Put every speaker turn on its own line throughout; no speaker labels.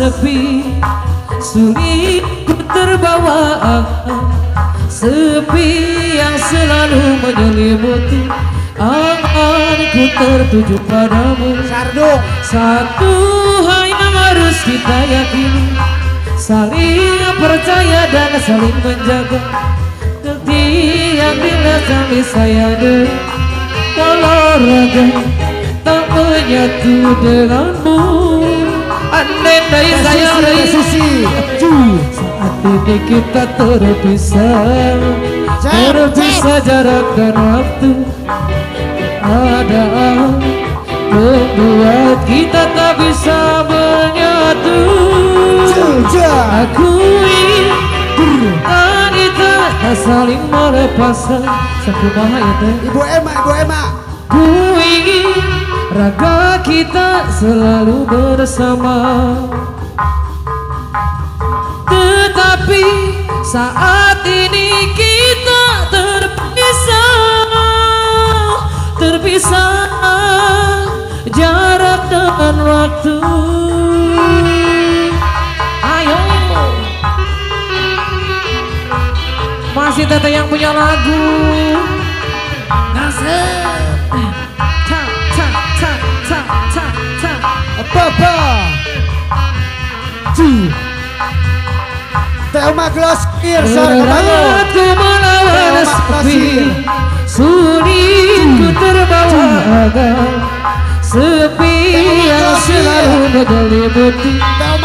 sepi, sulit ku terbawa sepi yang selalu menyelimuti. Anganku tertuju padamu.
Sardung.
Satu hal yang harus kita yakini, saling percaya dan saling menjaga. Setiap bila kami sayang, walau raga tak menyatu denganmu. Andai saya
Sisi.
saat ini kita terpisah, terpisah jarak dan waktu. Ada membuat kita tak bisa menyatu. Aku ingin kita tak saling melepaskan. Satu bahaya
Ibu Emma.
Ku ingin raga kita selalu bersama, tetapi saat ini kita terpisah jarak dan waktu. Ayo, masih teteh yang punya lagu ngasih.
Apa? Thelma Gloskir,
Beratku melawan sepi, sulit ku terbawa sepi yang selalu menyelimuti.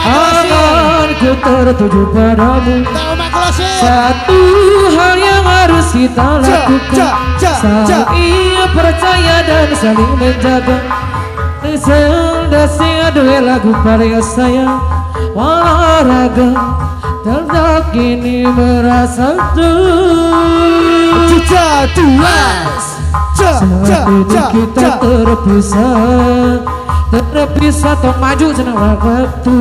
Anganku tertuju padamu. Satu hal yang harus kita lakukan, saling percaya dan saling menjaga. Sendasi aduh lagu karya saya, olahraga dan kini merasa saat ini kita terpisah tong maju senang waktu.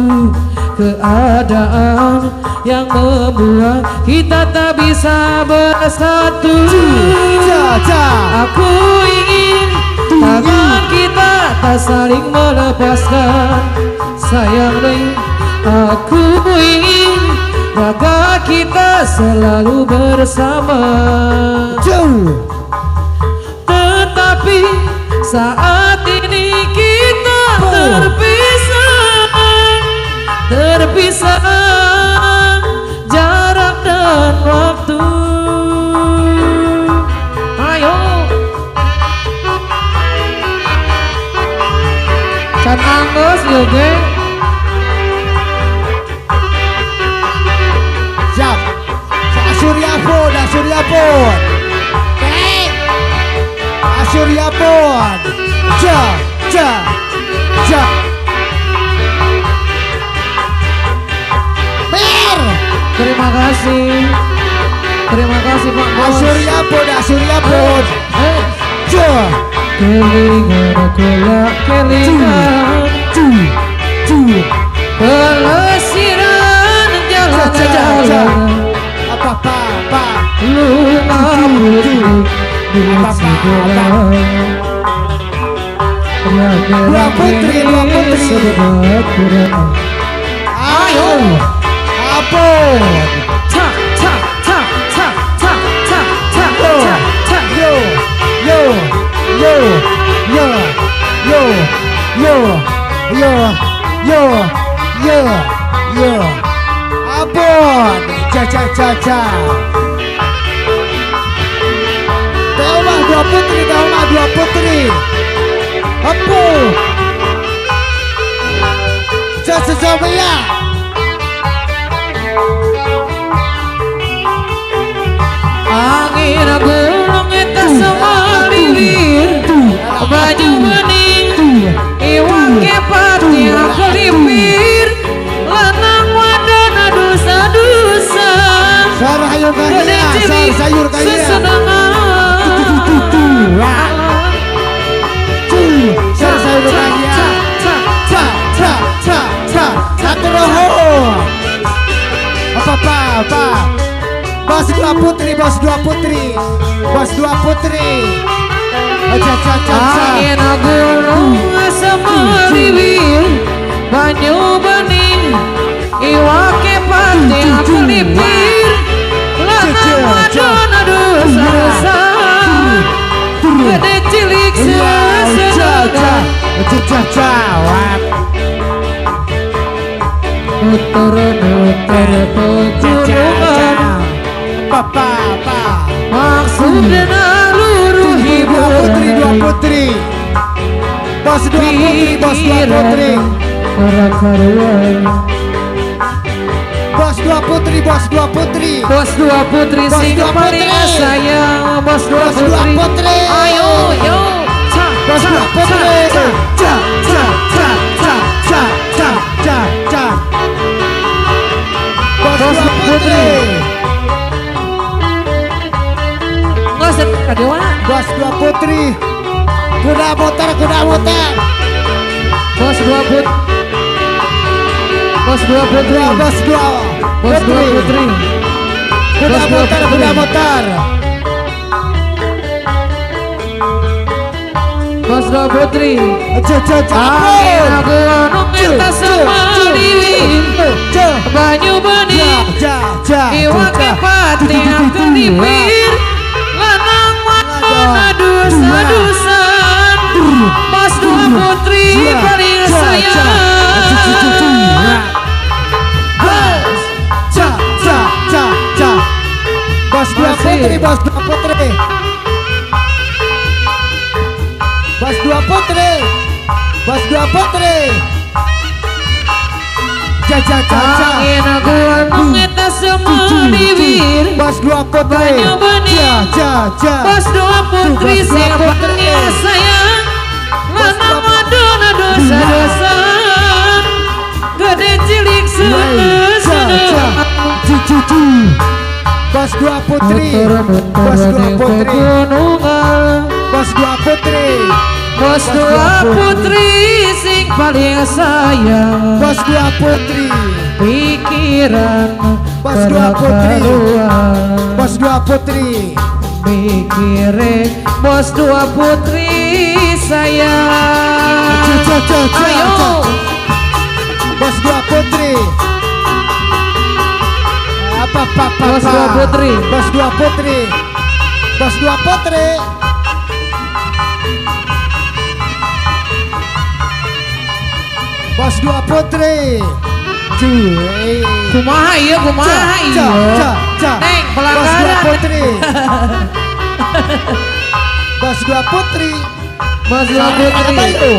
Keadaan yang membuat kita tak bisa bersatu. Aku ingin tangan kita tak saling melepaskan. Sayang nih, aku ingin raga kita selalu bersama. Tetapi saat ini kita terpisah jarak dan waktu. Ayo Can Angus juga
siap. Asyuriapun. Asyuriapun. Ja. Mer.
Terima kasih Pak Bos.
Asyuriapun. Ja.
Kelingan pelesiran jalan-jalan.
Apa?
Luna putih di sebelah.
Dua putri. Ayo. Apa? Yo. Abon. Ca. Thelma dua putri. Apa? Sesama.
Angin gulung eta semua bibir, baju bening iwak kepat yang kelipir, lanang wadana dosa-dosa.
Sarah ayo kaya, sayur kaya.
Sesenangan.
Sayur kaya. Saturoho. Apa? Bos dua putri.
Angin gulung semua bibir, banyu bening
Jawab.
Muter-muter pegunungan
Papa.
maksudnya luruh hiburan
Putri. Bos dua putri.
Bos dua putri
Bos
sing
dua
paling
putri.
sayang. Bos dua
Bos dua
putri.
putri.
Ayo yo.
Bos dua putri. Bos dua putri.
Nggak sedih kadewa.
Bos dua putri. Kuda motor.
Bos dua putri.
Bos dua putri. Kuda motor.
Bos dua putri.
Angin
Angin aku anu kita sama diwin. Banyu bening. Iwa kepati akan dipir. Lanang wadon adusan. Bos dua putri paling sayang.
Bos dua putri.
Angin aku anu kita sama diwir.
Bos dua putri.
Banyu bening. Bos dua putri siapa yang sayang. Lanang wadon adusan. Gede cilik seneng.
Bos dua putri.
Bos dua putri sing paling sayang.
Bos dua putri.
Pikiran
Bos dua putri.
berkaruan.
Bos dua putri.
Mikirin bos dua putri sayang. Ayo.
Bos dua putri.
Bos dua putri.
Bos dua putri. Bos dua putri. Bos dua putri.
Kumaha iya. Neng
Bos dua
pelanggaran.
putri. Bos dua putri.
Bos dua putri.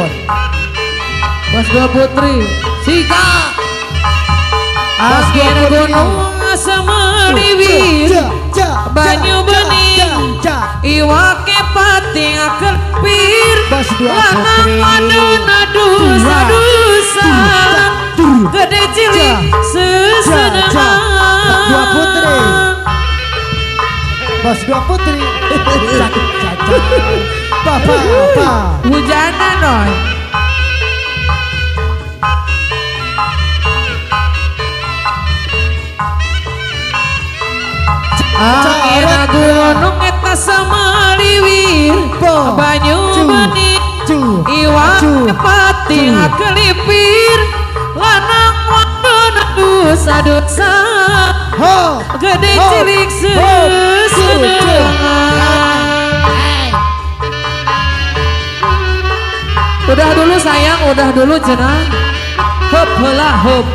Bos dua putri. Sika. Angin gunung sama diwir. Banyu bening. Iwa kepating akan pir.
Bos dua
Lanang
putri.
wadon adusan. Gede cilik sesenengan.
Dua putri. Bos dua putri. Papa.
Hujanan noy. Angin gunung eta sama liwir. Banyu bening. Iwa pati kelipir. Lanang wadon adusan. Gede cilik sesenengan. Udah dulu sayang, udah dulu cenah. Hop heula hop.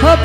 Hop.